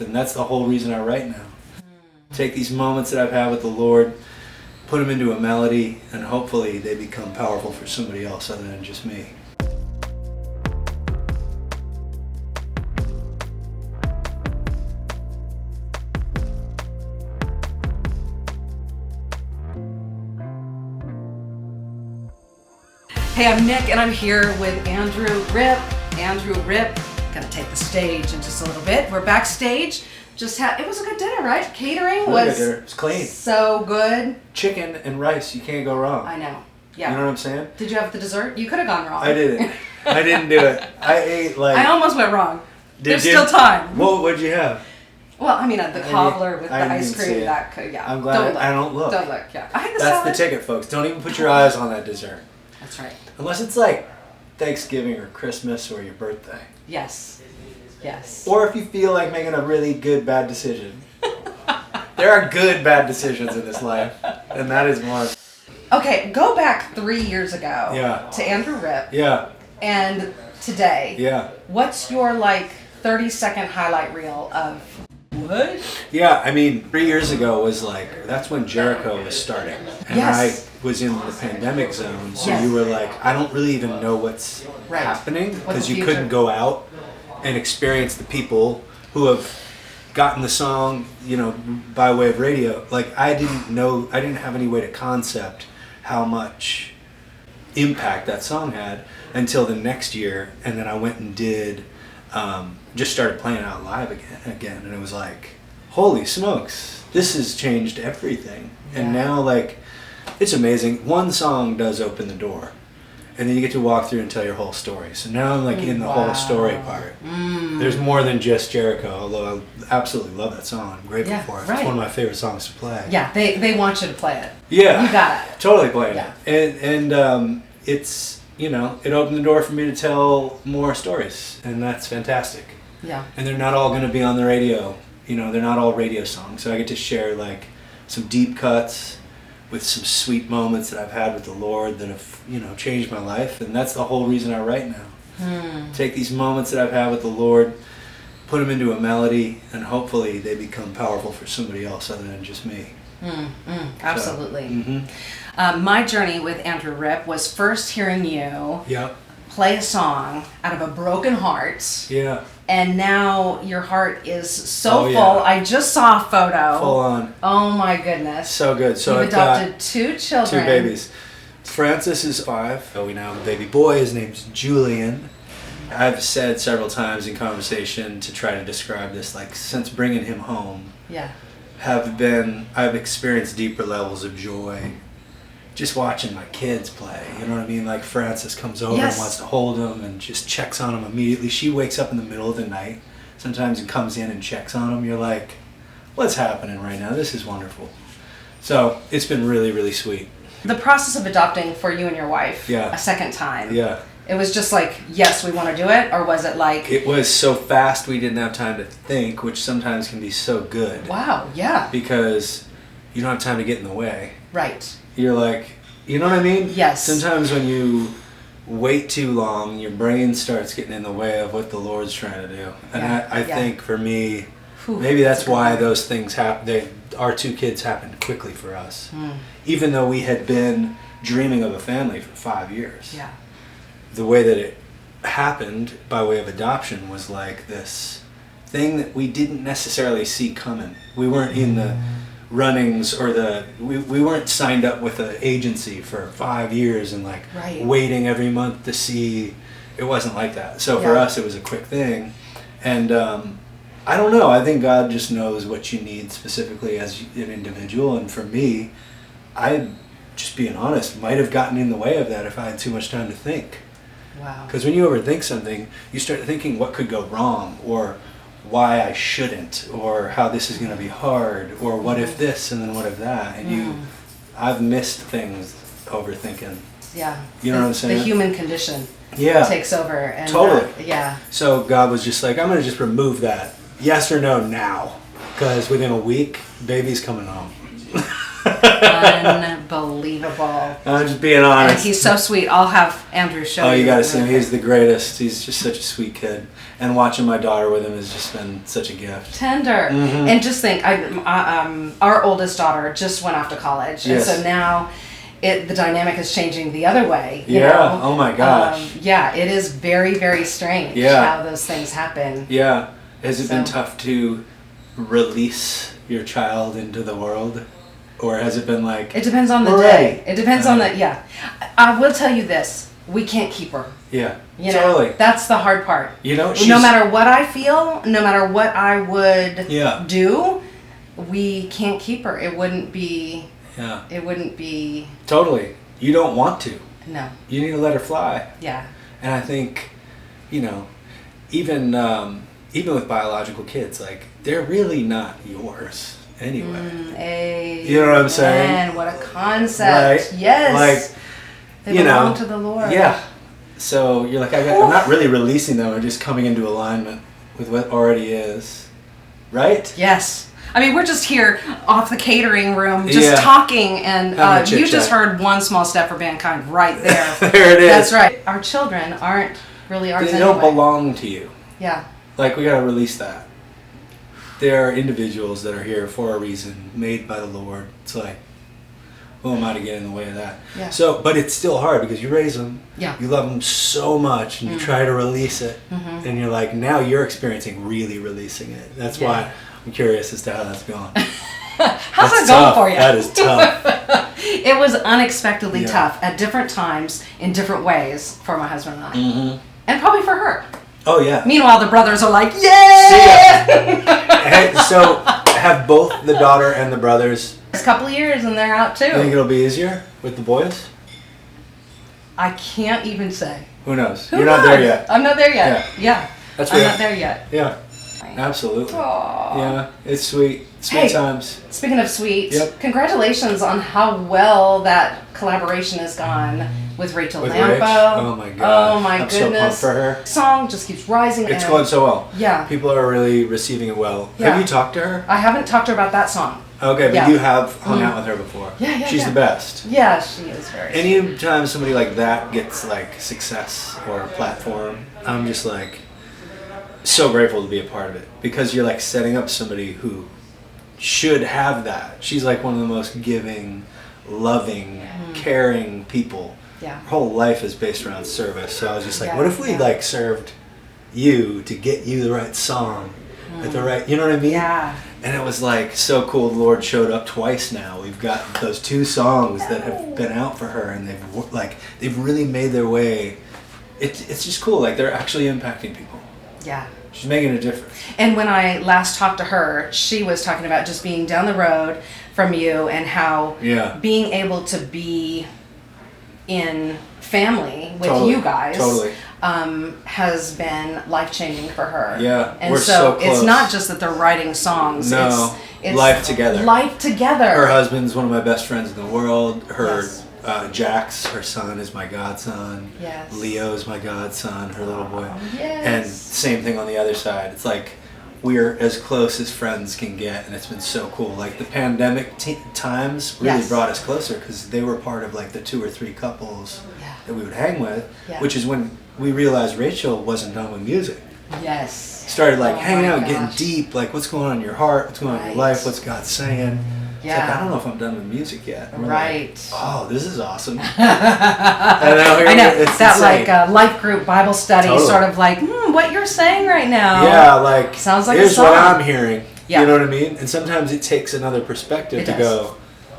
And that's the whole reason I write now. Take these moments that I've had with the Lord, put them into a melody, and hopefully they become powerful for somebody else other than just me. Hey, I'm Nick, and I'm here with Andrew Ripp. Andrew Ripp, gonna take the stage in just a little bit. We're backstage. It was a good dinner, right? Catering was Dinner. It's clean. So good. Chicken and rice, you can't go wrong. I know. Yeah. You know what I'm saying? Did you have the dessert? You could have gone wrong. I didn't. I didn't do it. I ate like. I almost went wrong. There's you? still time. What'd you have? Well, I mean, the cobbler with the I ice didn't see cream. it. That could, yeah. I'm glad I don't look. Don't look. Yeah. I had the That's salad. the ticket, folks. Don't even put your eyes on that dessert. That's right. Unless it's like Thanksgiving or Christmas or your birthday. Yes. Yes. Or if you feel like making a really good bad decision. There are good bad decisions in this life, and that is one. Okay, go back 3 years ago. Yeah. To Andrew Ripp. Yeah. And today. Yeah. What's your 30-second highlight reel of what? Yeah, I mean, 3 years ago was that's when Jericho was starting. And Yes. I was in the pandemic zone, so Yes. you were like, I don't really even know what's Right. happening, What's because the you future? couldn't go out and experience the people who have gotten the song, by way of radio. Like, I didn't have any way to concept how much impact that song had until the next year, and then I went and did just started playing it out live again, and it was like, holy smokes, this has changed everything. Yeah. And now, it's amazing. One song does open the door, and then you get to walk through and tell your whole story. So now I'm in the whole story part. There's more than just Jericho, although I absolutely love that song. I'm grateful for it. Right. It's one of my favorite songs to play. Yeah, they want you to play it. Yeah. You got it. Totally playing Yeah. it. And it's, it opened the door for me to tell more stories, and that's fantastic. Yeah. And they're not all going to be on the radio. They're not all radio songs. So I get to share some deep cuts with some sweet moments that I've had with the Lord that have, changed my life. And that's the whole reason I write now. Take these moments that I've had with the Lord, put them into a melody, and hopefully they become powerful for somebody else other than just me. Absolutely. My journey with Andrew Ripp was first hearing you Yep. play a song out of a broken heart. Yeah. And now your heart is so Oh, full. yeah. I just saw a photo. Full on. Oh my goodness. So good. So You've I've got adopted 2 children. 2 babies. Francis is 5. We now have a baby boy. His name's Julian. I've said several times in conversation to try to describe this, since bringing him home, Yeah. I've experienced deeper levels of joy just watching my kids play. You know what I mean? Like, Francis comes over Yes. and wants to hold him and just checks on him immediately. She wakes up in the middle of the night sometimes and comes in and checks on him. You're like, what's happening right now? This is wonderful. So it's been really, really sweet. The process of adopting for you and your wife Yeah. a second time. Yeah. It was just yes, we want to do it, or was it It was so fast we didn't have time to think, which sometimes can be so good. wow, yeah. Because you don't have time to get in the way. Right. You're like, you know what I mean? Yes. Sometimes when you wait too long, your brain starts getting in the way of what the Lord's trying to do. And Yeah, I yeah. think for me, Whew, maybe that's a good why one. those things happen. Our 2 kids happened quickly for us. Even though we had been dreaming of a family for 5 years. Yeah. The way that it happened by way of adoption was like this thing that we didn't necessarily see coming. We weren't in the runnings or we weren't signed up with an agency for 5 years and Right. waiting every month to see. It wasn't like that. So for Yeah. us it was a quick thing. And I don't know, I think God just knows what you need specifically as an individual, and for me, I, just being honest, might have gotten in the way of that if I had too much time to think. Wow. Because when you overthink something, you start thinking what could go wrong, or why I shouldn't, or how this is going to be hard, or what if this and then what if that. And I've missed things overthinking. Yeah. You know what I'm saying? The human condition Yeah. takes over. And, Totally. yeah. So God was just like, I'm going to just remove that. Yes or no now. Because within a week, baby's coming home. Unbelievable. I'm just being honest. And he's so sweet. I'll have Andrew show you. Oh, you gotta see him. He's the greatest. He's just such a sweet kid. And watching my daughter with him has just been such a gift. Tender. Mm-hmm. And just think, our oldest daughter just went off to college. Yes. And so now the dynamic is changing the other way. You Yeah. know? Oh my gosh. Yeah, it is very, very strange how those things happen. Yeah. Has it been tough to release your child into the world? Or has it been like... It depends on the day. It depends on the... Yeah. I will tell you this. We can't keep her. Yeah. You know, totally. that's the hard part. You know, no matter what I feel, no matter what I would do, we can't keep her. It wouldn't be... Yeah. It wouldn't be... Totally. You don't want to. No. You need to let her fly. Yeah. And I think, you know, even with biological kids, like, they're really not yours anyway. You know what I'm saying? Man, what a concept. Right? Yes. Like, they belong to the Lord. Yeah. So you're like, I'm not really releasing them. I'm just coming into alignment with what already is. Right? Yes. I mean, we're just here off the catering room, just talking, and you just heard one small step for Bandkind right there. There it is. That's right. Our children aren't really ours anyway. They don't belong to you. Yeah. Like, we gotta release that. They are individuals that are here for a reason, made by the Lord. It's like, who am I to get in the way of that? Yeah. So, but it's still hard because you raise them. Yeah. You love them so much, and you try to release it, and you're like, now you're experiencing really releasing it. That's why I'm curious as to how that's going. How's that going for you? That is tough. It was unexpectedly tough at different times in different ways for my husband and I. Mm-hmm. And probably for her. Oh, yeah. Meanwhile, the brothers are like, yeah! Hey, so, have both the daughter and the brothers... It's a couple of years and they're out too. You think it'll be easier with the boys? I can't even say. Who knows? You're not there yet. I'm not there yet. Yeah. That's I'm not there yet. Yeah. Absolutely. Aww. Yeah, it's sweet. Sweet times. Speaking of sweet, congratulations on how well that collaboration has gone with Rachel Lampo. Oh my god. Oh my I'm goodness. so pumped for her. Song just keeps rising. It's going so well. Yeah. People are really receiving it well. Yeah. Have you talked to her? I haven't talked to her about that song. Okay, but you have hung out with her before. Yeah. She's the best. Yeah, she is very Anytime somebody like that gets like success or a platform, I'm just like so grateful to be a part of it, because you're like setting up somebody who should have that. She's like one of the most giving, loving, caring people. Yeah. Her whole life is based around service. So I was just like, what if we like served you to get you the right song at the right, you know what I mean? Yeah. And it was like so cool. The Lord showed up twice now. We've got those 2 songs that have been out for her, and they've really made their way. It's just cool. Like, they're actually impacting people. Yeah. She's making a difference. And when I last talked to her, she was talking about just being down the road from you, and how being able to be in family with you guys has been life-changing for her. Yeah, and we're so close. It's not just that they're writing songs. No, it's life together. Life together. Her husband's one of my best friends in the world. Her Jax, her son, is my godson. Yes. Leo is my godson, her little boy. Yes. And same thing on the other side. It's like we're as close as friends can get, and it's been so cool. Like, the pandemic times really brought us closer, because they were part of like the 2 or 3 couples that we would hang with, which is when we realized Rachel wasn't done with music. Yes. Started like hanging out, getting deep, like, what's going on in your heart, what's going on in your life, what's God saying. Yeah. It's like, I don't know if I'm done with music yet. And we're right. like, oh, this is awesome. I know. It's that insane. like life group Bible study, sort of like, what you're saying right now. Yeah, like, sounds like here's a song. what I'm hearing. Yeah. You know what I mean? And sometimes it takes another perspective to go,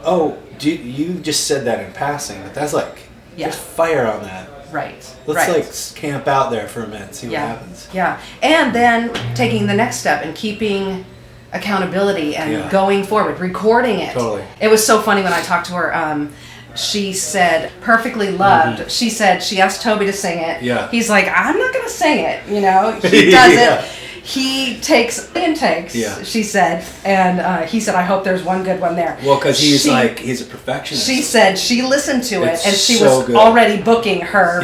oh, you just said that in passing, but that's like, there's fire on that. Right. Let's like camp out there for a minute and see what happens. Yeah. And then taking the next step and keeping accountability and going forward, recording it. Totally. It was so funny when I talked to her. She said, perfectly loved. Mm-hmm. She said, she asked Toby to sing it. Yeah. He's like, I'm not going to sing it. You know, he does it. He takes intakes, she said. And he said, I hope there's one good one there. Well, because he's a perfectionist. She said she listened to it, and she was already booking her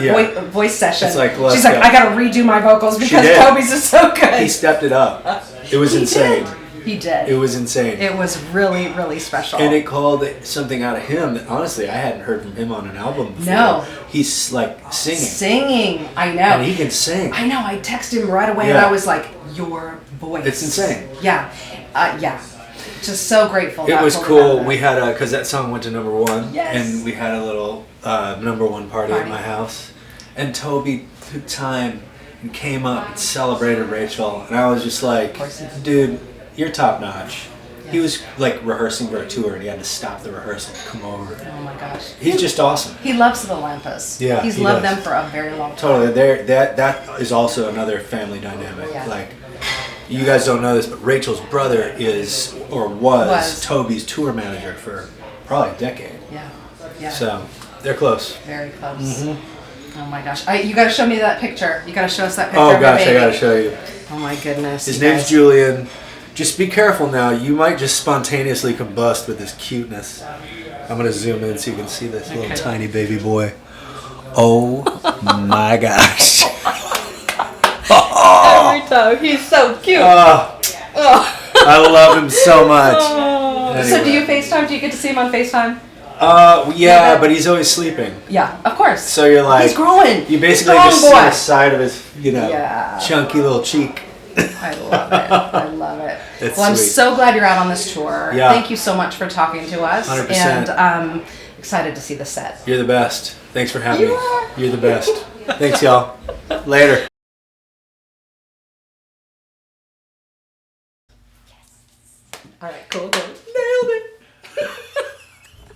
voice session. It's like, she's like, I got to redo my vocals because Toby's is so good. He stepped it up. It was insane. He did. It was insane. It was really, really special. And it called something out of him that honestly I hadn't heard from him on an album before. No. He's like singing. Singing, I know. And he can sing. I know. I texted him right away and I was like, your voice. It's insane. Yeah. Yeah. Just so grateful. It was cool. We had because that song went to #1. Yes. And we had a little #1 party at my house. And Toby took time and came up and celebrated Rachel. And I was just like, dude, you're top notch. Yeah. He was like rehearsing for a tour and he had to stop the rehearsal and come over. Oh my gosh. He's just awesome. He loves the Lampas. Yeah. He's loved them for a very long time. Totally. That is also another family dynamic. Yeah. Like, you guys don't know this, but Rachel's brother is or was Toby's tour manager for probably a decade. Yeah. Yeah. So they're close. Very close. Mm-hmm. Oh my gosh. You got to show me that picture. You got to show us that picture. Oh gosh, I got to show you. Oh my goodness. His name's Julian. Just be careful now. You might just spontaneously combust with his cuteness. I'm going to zoom in so you can see this little tiny baby boy. Oh my gosh. Every time. He's so cute. I love him so much. Anyway. So do you FaceTime? Do you get to see him on FaceTime? Yeah, but he's always sleeping. Yeah, of course. So you're like... He's growing. You basically just see the side of his, chunky little cheek. I love it. I love it. It's well, I'm sweet. so glad you're out on this tour. Yeah. Thank you so much for talking to us. 100%. And I'm excited to see the set. You're the best. Thanks for having me. Are. You're the best. Thanks, y'all. Later. All right, cool.